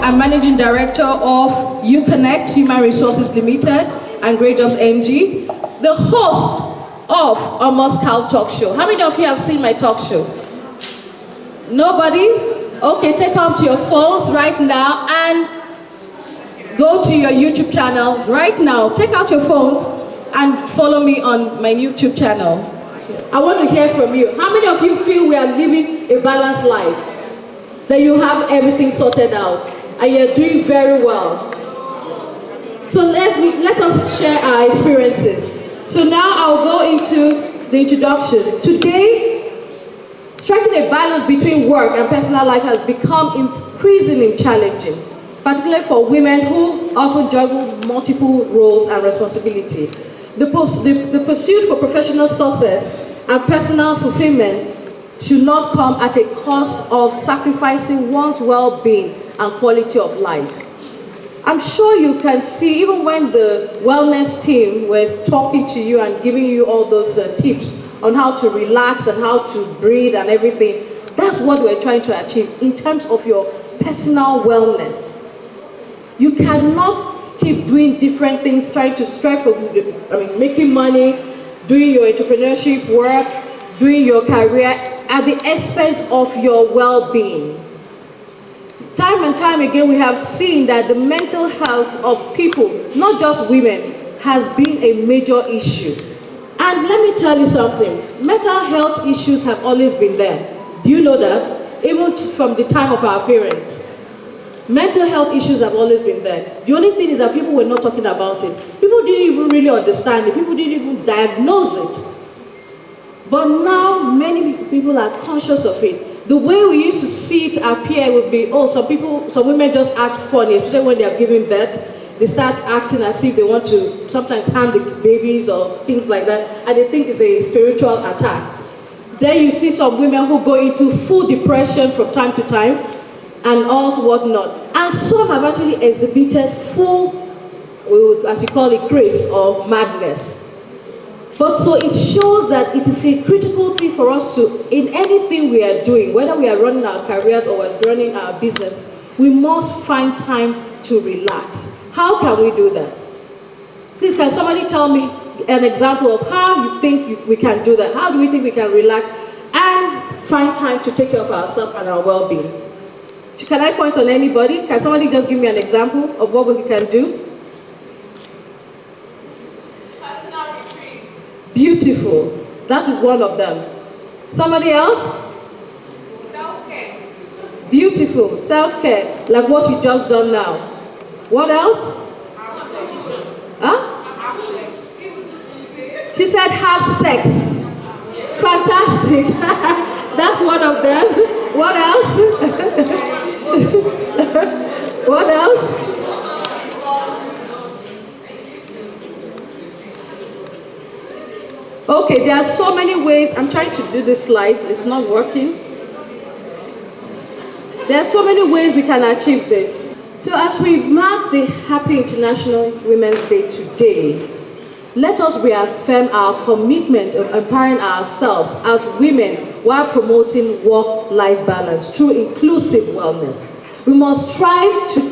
I'm Managing Director of UConnect Human Resources Limited and Great Jobs NG, the host of a Moscow talk show. How many of you have seen my talk show? Nobody? Okay, take off your phones right now and go to your YouTube channel right now. Take out your phones and follow me on my YouTube channel. I want to hear from you. How many of you feel we are living a balanced life? That you have everything sorted out and you're doing very well? So let us share our experiences. So now I'll go into the introduction. Today, striking a balance between work and personal life has become increasingly challenging, particularly for women who often juggle multiple roles and responsibility. The pursuit for professional success and personal fulfillment should not come at a cost of sacrificing one's well-being and quality of life. I'm sure you can see, even when the wellness team were talking to you and giving you all those tips on how to relax and how to breathe and everything, that's what we're trying to achieve in terms of your personal wellness. You cannot keep doing different things, trying to strive for, making money, doing your entrepreneurship work, doing your career at the expense of your well-being. Time and time again, we have seen that the mental health of people, not just women, has been a major issue. And let me tell you something, mental health issues have always been there. Do you know that? Even from the time of our parents. Mental health issues have always been there. The only thing is that people were not talking about it. People didn't even really understand it. People didn't even diagnose it. But now, many people are conscious of it. The way we used to see it appear would be, oh, some women just act funny, especially when they are giving birth. They start acting as if they want to sometimes harm the babies or things like that, and they think it's a spiritual attack. Then you see some women who go into full depression from time to time, and also whatnot. And some have actually exhibited full, as you call it, grace or madness. But so it shows that it is a critical thing for us to, in anything we are doing, whether we are running our careers or we're running our business, we must find time to relax. How can we do that? Please, can somebody tell me an example of how you think we can do that? How do we think we can relax and find time to take care of ourselves and our well-being? Can I point on anybody? Can somebody just give me an example of what we can do? Beautiful. That is one of them. Somebody else? Self-care. Beautiful. Self-care. Like what you just done now. What else? Huh? She said have sex. Fantastic. That's one of them. What else? What else? Okay, there are so many ways. I'm trying to do the slides. It's not working. There are so many ways we can achieve this. So as we mark the Happy International Women's Day today, let us reaffirm our commitment of empowering ourselves as women while promoting work-life balance through inclusive wellness. We must strive to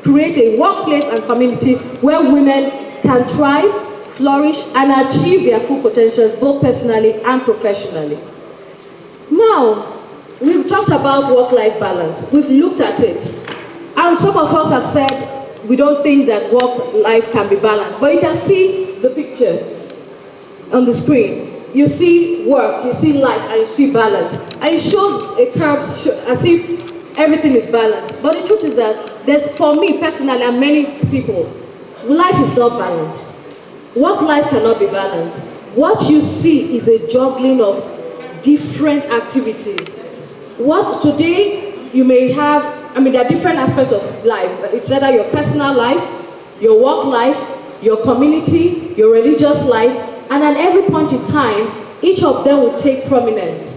create a workplace and community where women can thrive, flourish, and achieve their full potentials both personally and professionally. Now, we've talked about work-life balance. We've looked at it. And some of us have said we don't think that work-life can be balanced. But you can see the picture on the screen. You see work, you see life, and you see balance. And it shows a curve as if everything is balanced. But the truth is that for me personally and many people, life is not balanced. Work-life cannot be balanced. What you see is a juggling of different activities. What today you may have, there are different aspects of life. It's either your personal life, your work life, your community, your religious life, and at every point in time, each of them will take prominence.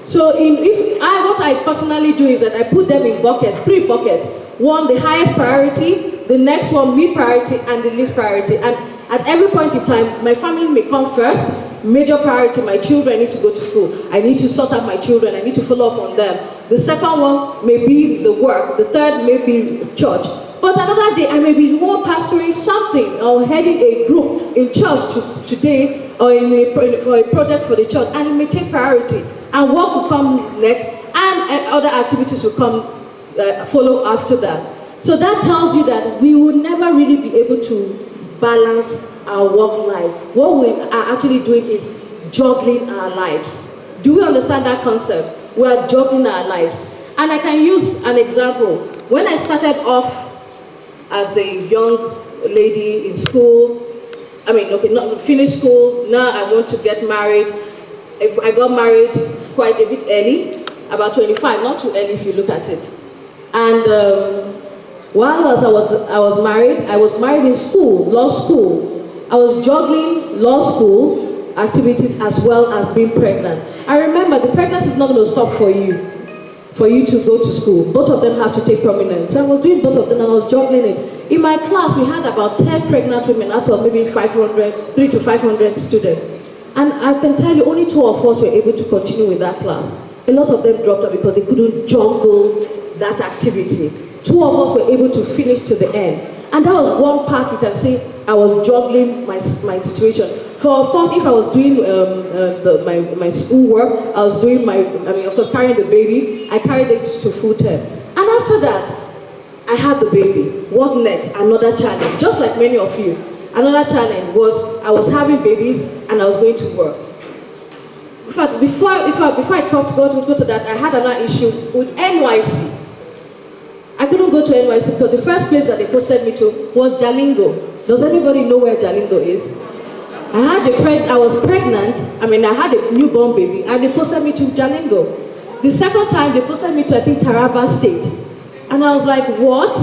So what I personally do is that I put them in buckets, 3 buckets. One, the highest priority, the next one, mid priority, and the least priority. And at every point in time, my family may come first, major priority, my children need to go to school. I need to sort out my children, I need to follow up on them. The second one may be the work. The third may be church. But another day, I may be more pastoring something or heading a group in church today or for a project for the church, and it may take priority. And work will come next, and other activities will come follow after that. So that tells you that we will never really be able to balance our work life. What we are actually doing is juggling our lives. Do we understand that concept? We are juggling our lives. And I can use an example. When I started off as a young lady in school, not finished school, now I want to get married. I got married quite a bit early, about 25, not too early if you look at it. And while I was married in school, law school. I was juggling law school activities as well as being pregnant. I remember the pregnancy is not going to stop for you to go to school. Both of them have to take prominence. So I was doing both of them and I was juggling it. In my class, we had about 10 pregnant women out of maybe 300 to 500 students. And I can tell you, only 2 of us were able to continue with that class. A lot of them dropped out because they couldn't juggle that activity. 2 of us were able to finish to the end. And that was one part you can say I was juggling my situation. For of course, if I was doing my school work, I was doing of course, carrying the baby, I carried it to full term. And after that, I had the baby. What next? Another challenge. Just like many of you, another challenge was I was having babies and I was going to work. In fact, before I go to that, I had another issue with NYC. I couldn't go to NYC because the first place that they posted me to was Jalingo. Does anybody know where Jalingo is? I was pregnant, I had a newborn baby, and they posted me to Jalingo. The second time, they posted me to, I think, Taraba State. And I was like, what?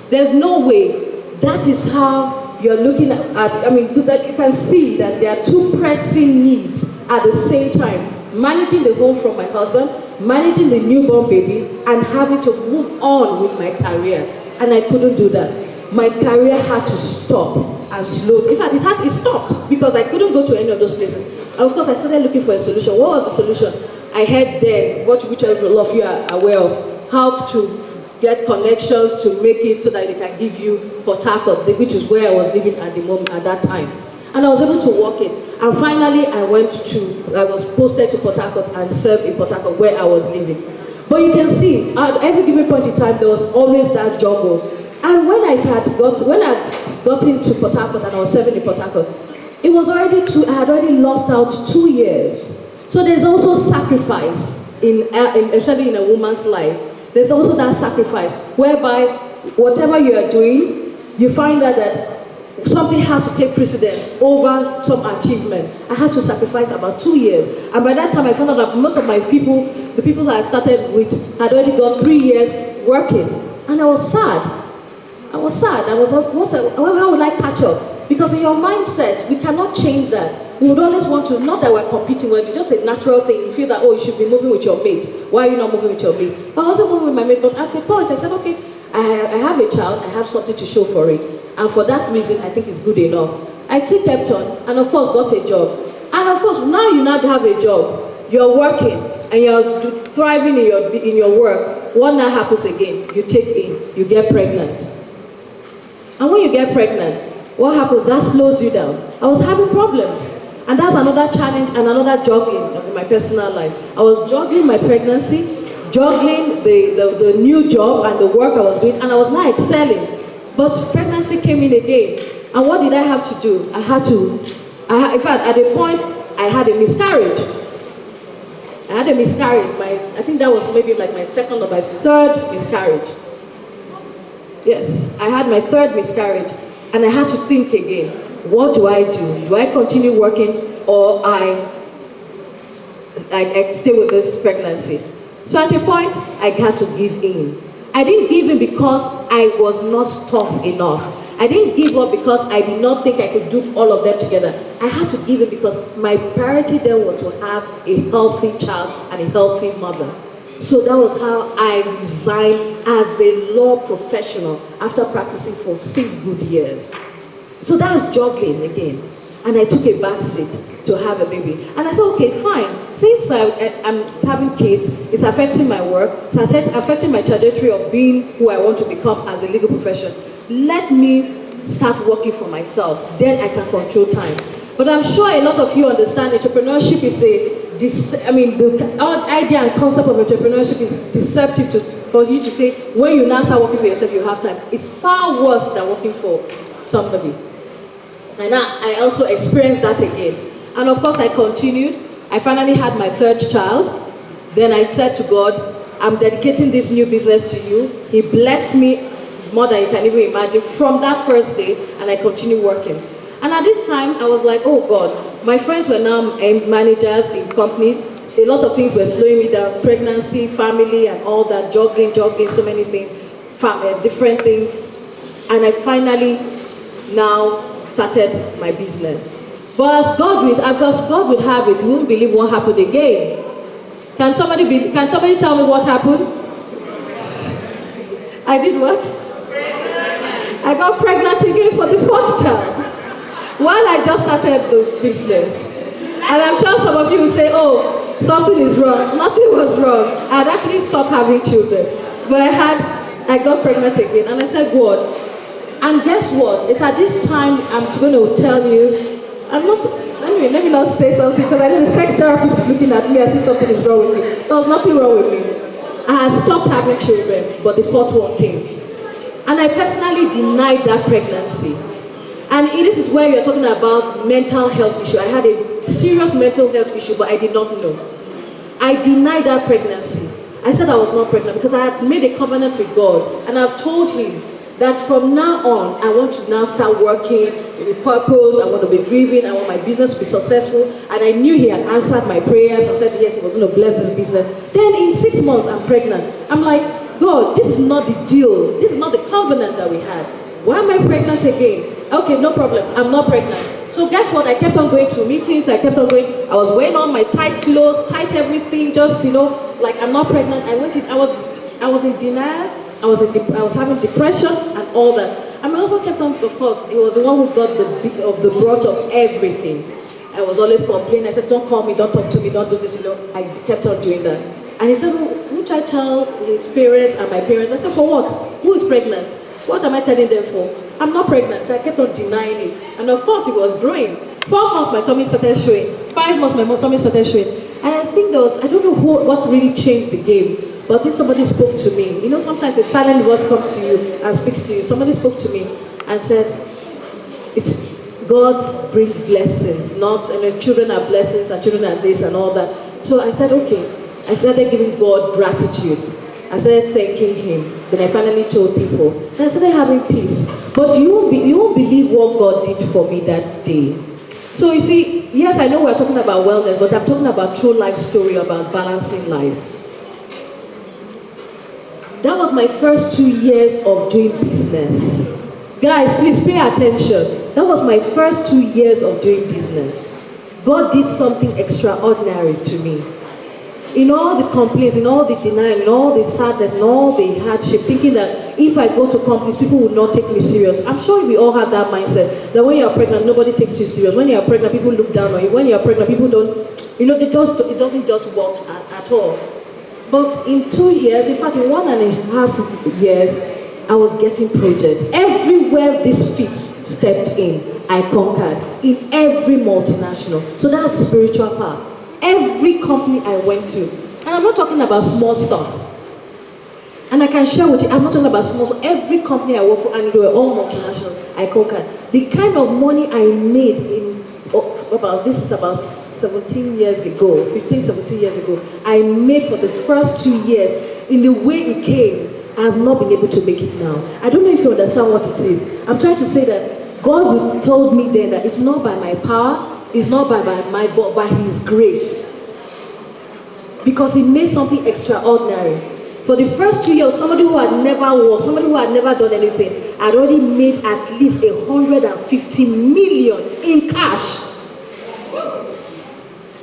There's no way. That is how you're looking at, that you can see that there are 2 pressing needs at the same time. Managing the home from my husband, managing the newborn baby, and having to move on with my career. And I couldn't do that. My career had to stop and slow. In fact, it stopped because I couldn't go to any of those places. And of course, I started looking for a solution. What was the solution? I heard then, which a lot of you are aware of, how to get connections to make it so that they can give you Port Harcourt, which is where I was living at the moment at that time. And I was able to walk it. And finally, I was posted to Port Harcourt and served in Port Harcourt where I was living. But you can see, at every given point in time, there was always that juggle. And when I got into Port Harcourt and I was serving in Port Harcourt, I had already lost out 2 years. So there's also sacrifice, especially in a woman's life. There's also that sacrifice, whereby whatever you are doing, you find out that something has to take precedence over some achievement. I had to sacrifice about 2 years. And by that time, I found out that most of my people, the people that I started with, had already gone 3 years working. And I was sad. I was like, how would I catch up? Because in your mindset, we cannot change that. We would always want to, not that we're competing with, it's just a natural thing. You feel that, you should be moving with your mates. Why are you not moving with your mate? But I wasn't moving with my mate, but at the point, I said, okay, I have a child, I have something to show for it. And for that reason, I think it's good enough. I still kept on, and of course, got a job. And of course, now you now have a job. You're working, and you're thriving in your work. What now happens again? You take in, you get pregnant. And when you get pregnant, what happens? That slows you down. I was having problems. And that's another challenge and another juggling in my personal life. I was juggling my pregnancy, juggling the new job and the work I was doing, and I was not excelling. But pregnancy came in again. And what did I have to do? In fact, at a point, I had a miscarriage. I think that was maybe like my second or my third miscarriage. Yes, I had my third miscarriage. And I had to think again, what do I do? Do I continue working or I stay with this pregnancy? So at a point, I had to give in. I didn't give in because I was not tough enough. I didn't give up because I did not think I could do all of them together. I had to give in because my priority then was to have a healthy child and a healthy mother. So that was how I resigned as a law professional after practicing for 6 good years. So that was juggling again. and I took a back seat to have a baby. And I said, okay, fine. Since I'm having kids, it's affecting my work, it's affecting my trajectory of being who I want to become as a legal profession. Let me start working for myself. Then I can control time. But I'm sure a lot of you understand entrepreneurship is the idea and concept of entrepreneurship is deceptive for you to say, when you now start working for yourself, you have time. It's far worse than working for somebody. And I also experienced that again. And of course, I continued. I finally had my third child. Then I said to God, I'm dedicating this new business to you. He blessed me more than you can even imagine from that first day, and I continued working. And at this time, I was like, oh God, my friends were now managers in companies. A lot of things were slowing me down, pregnancy, family, and all that, juggling, so many things, different things. And I finally now started my business. But as God would have it, you won't believe what happened again. Can somebody tell me what happened? I did what? I got pregnant again for the fourth child while I just started the business. And I'm sure some of you will say, oh, something is wrong. Nothing was wrong. I'd actually stopped having children. But I got pregnant again. And I said, God. And guess what? It's at this time I'm going to tell you, anyway, let me not say something, because I know the sex therapist is looking at me as if something is wrong with me. There was nothing wrong with me. I had stopped having children, but the fourth one came. And I personally denied that pregnancy. And this is where you're talking about mental health issue. I had a serious mental health issue, but I did not know. I denied that pregnancy. I said I was not pregnant because I had made a covenant with God. And I've told him that from now on, I want to now start working with purpose. I want to be driven. I want my business to be successful. And I knew he had answered my prayers and said, yes, he was going to bless this business. Then in 6 months, I'm pregnant. I'm like, God, this is not the deal. This is not the covenant that we had. Why am I pregnant again? Okay, no problem. I'm not pregnant. So guess what? I kept on going to meetings. I kept on going. I was wearing on my tight clothes, tight everything, just, like I'm not pregnant. I was in denial. I was having depression and all that. And my husband kept on, of course, he was the one who got the brunt of everything. I was always complaining. I said, don't call me, don't talk to me, don't do this, I kept on doing that. And he said, well, which I tell his parents and my parents. I said, for what? Who is pregnant? What am I telling them for? I'm not pregnant. I kept on denying it. And of course, it was growing. 4 months, my tummy started showing. 5 months, my tummy started showing. And I think I don't know what really changed the game. But if somebody spoke to me, sometimes a silent voice comes to you and speaks to you. Somebody spoke to me and said, it's God brings blessings, not, children are blessings and children are this and all that. So I said, okay. I started giving God gratitude. I started thanking him. Then I finally told people. And I started having peace. But you won't believe what God did for me that day. So you see, yes, I know we're talking about wellness, but I'm talking about true life story about balancing life. That was my first 2 years of doing business. Guys, please pay attention. That was my first 2 years of doing business. God did something extraordinary to me. In all the complaints, in all the denial, in all the sadness, in all the hardship, thinking that if I go to companies, people will not take me serious. I'm sure we all have that mindset, that when you're pregnant, nobody takes you serious. When you're pregnant, people look down on you. When you're pregnant, people don't, it doesn't just work at all. But in 2 years, in fact, in 1.5 years, I was getting projects. Everywhere these feet stepped in, I conquered. In every multinational. So that's the spiritual part. Every company I went to, and I'm not talking about small stuff. And I can share with you, I'm not talking about small stuff. Every company I worked for, and they were all multinational, I conquered. The kind of money I made this is about 17 years ago, 15, 17 years ago, I made for the first 2 years, in the way it came, I have not been able to make it now. I don't know if you understand what it is. I'm trying to say that God told me then that it's not by my power, it's not by my but by his grace. Because he made something extraordinary. For the first 2 years, somebody who had never worked, somebody who had never done anything, had already made at least 150 million in cash.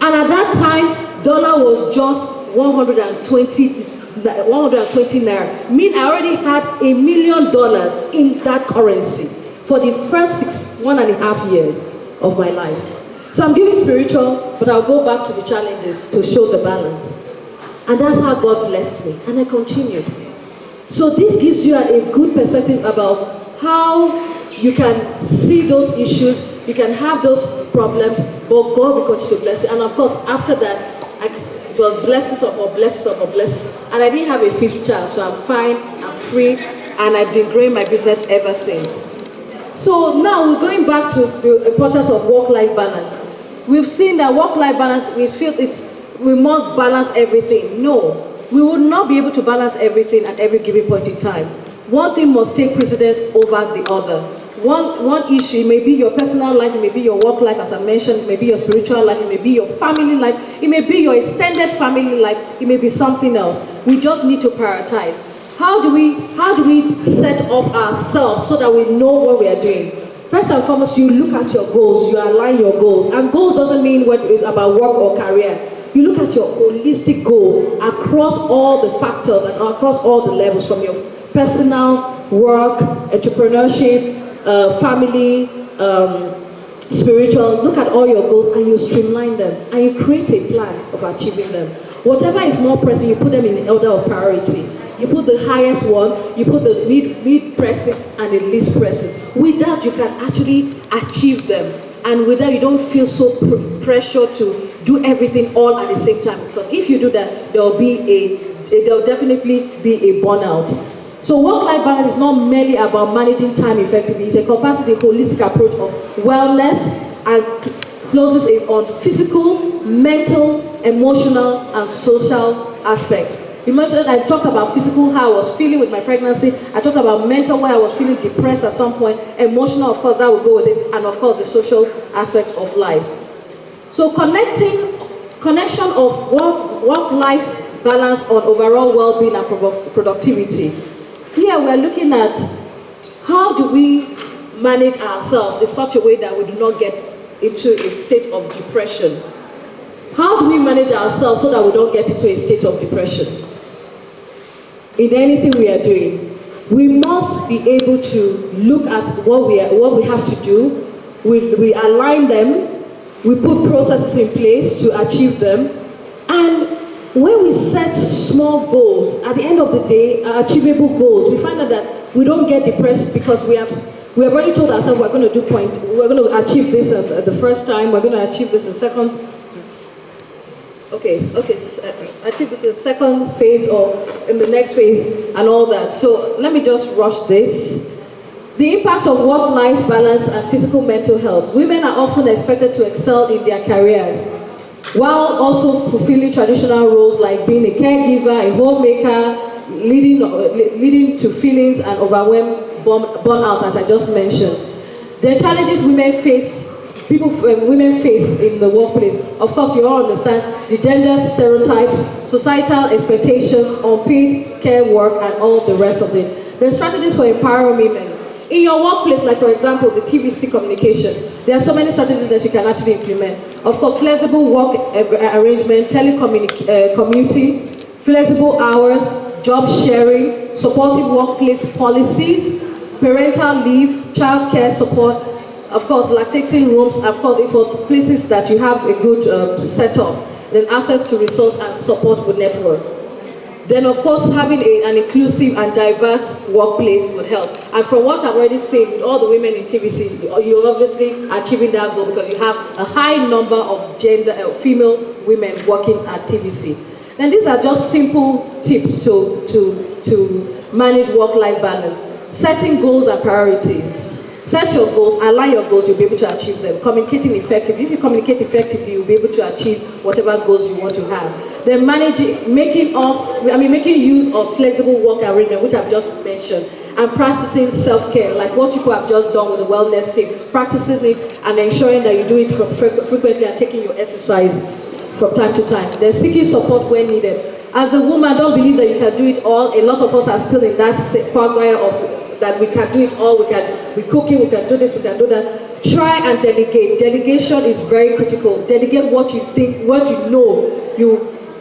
And at that time, dollar was just 120 naira. Mean I already had $1 million in that currency for the first 1.5 years. of my life. So I'm giving spiritual, but I'll go back to the challenges to show the balance. And that's how God blessed me. And I continued. So this gives you a good perspective about how you can see those issues, you can have those problems, but God will continue to bless you. And of course, after that, it was blessings upon blessings upon blessings. And I didn't have a fifth child, so I'm fine, I'm free, and I've been growing my business ever since. So now we're going back to the importance of work-life balance. We've seen that work-life balance, we must balance everything. No, we will not be able to balance everything at every given point in time. One thing must take precedence over the other. One issue, it may be your personal life, it may be your work life, as I mentioned, it may be your spiritual life, it may be your family life, it may be your extended family life, it may be something else. We just need to prioritize. How do we set up ourselves so that we know what we are doing? First and foremost, you look at your goals, you align your goals. And goals doesn't mean about work or career. You look at your holistic goal across all the factors and across all the levels, from your personal, work, entrepreneurship, family, spiritual. Look at all your goals and you streamline them and you create a plan of achieving them. Whatever is more pressing, you put them in the order of priority. You put the highest one, you put the mid pressing and the least pressing. With that, you can actually achieve them. And with that, you don't feel so pressured to do everything all at the same time. Because if you do that, there'll definitely be a burnout. So work-life balance is not merely about managing time effectively. It encompasses the holistic approach of wellness and closes in on physical, mental, emotional, and social aspects. You mentioned I talked about physical, how I was feeling with my pregnancy. I talked about mental, where I was feeling depressed at some point. Emotional, of course, that will go with it. And of course, the social aspect of life. So connection of work-life balance on overall well-being and productivity. Here we're looking at how do we manage ourselves in such a way that we do not get into a state of depression. How do we manage ourselves so that we don't get into a state of depression? In anything we are doing, we must be able to look at what we have to do. We align them, we put processes in place to achieve them, and when we set small goals, at the end of the day, achievable goals, we find out that we don't get depressed because we have already told ourselves we're going to achieve this at the first time, we're going to achieve this in the second. Achieve this in the second phase or in the next phase and all that. So let me just rush this. The impact of work-life balance and physical mental health. Women are often expected to excel in their careers, while also fulfilling traditional roles like being a caregiver, a homemaker, leading to feelings and overwhelmed burnout, as I just mentioned. The challenges women face in the workplace. Of course, you all understand the gender stereotypes, societal expectations, unpaid care work, and all the rest of it. The strategies for empowering women. In your workplace, like for example, the TVC communication, there are so many strategies that you can actually implement. Of course, flexible work arrangement, telecommuting, flexible hours, job sharing, supportive workplace policies, parental leave, childcare support, of course, lactating rooms, of course, for places that you have a good setup, then access to resource and support with network. Then, of course, having an inclusive and diverse workplace would help. And from what I've already seen with all the women in TVC, you're obviously achieving that goal because you have a high number of female women working at TVC. And these are just simple tips to manage work-life balance. Setting goals and priorities. Set your goals, align your goals, you'll be able to achieve them. Communicating effectively. If you communicate effectively, you'll be able to achieve whatever goals you want to have. Then making use of flexible work arrangement, which I've just mentioned, and practicing self-care, like what people have just done with the wellness team, practicing it and ensuring that you do it frequently and taking your exercise from time to time. Then seeking support when needed. As a woman, don't believe that you can do it all. A lot of us are still in that quagmire of that we can do it all, we cooking, we can do this, we can do that. Try and delegate. Delegation is very critical. Delegate what you think, what you know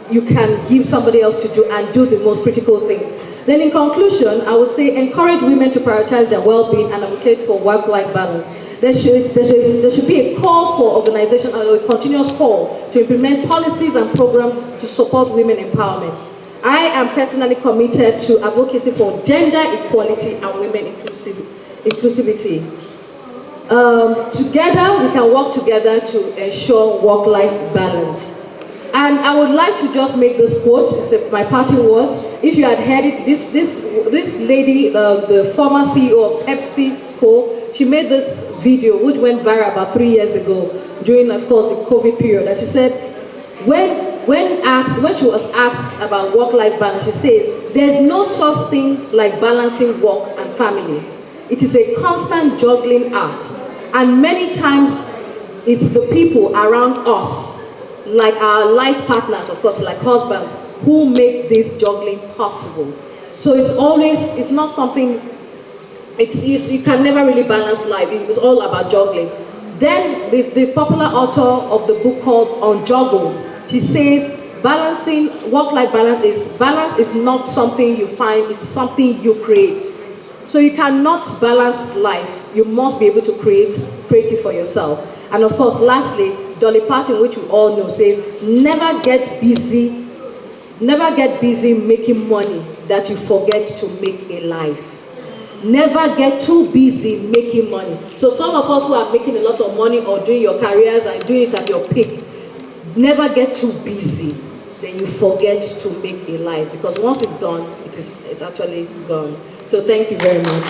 you can give somebody else to do, and do the most critical things. Then in conclusion, I would say encourage women to prioritize their well-being and advocate for work-life balance. There should be a call for organization, or a continuous call to implement policies and programs to support women empowerment. I am personally committed to advocacy for gender equality and women inclusivity. Together, we can work together to ensure work-life balance. And I would like to just make this quote, it's my parting words. If you had heard it, this lady, the former CEO of PepsiCo, she made this video which went viral about 3 years ago during, of course, the COVID period. And she said, when she was asked about work-life balance, she says, there's no such thing like balancing work and family. It is a constant juggling act. And many times, it's the people around us, like our life partners, of course, like husbands, who make this juggling possible. So it's not something, you can never really balance life. It's all about juggling. Then the popular author of the book called On Juggling, she says, work-life balance is not something you find, it's something you create. So you cannot balance life. You must be able to create it for yourself. And of course, lastly, Dolly Parton, which we all know, says, never get busy making money that you forget to make a life. Never get too busy making money. So some of us who are making a lot of money or doing your careers and doing it at your peak, never get too busy. Then you forget to make a life, because once it's gone, it's actually gone. So thank you very much.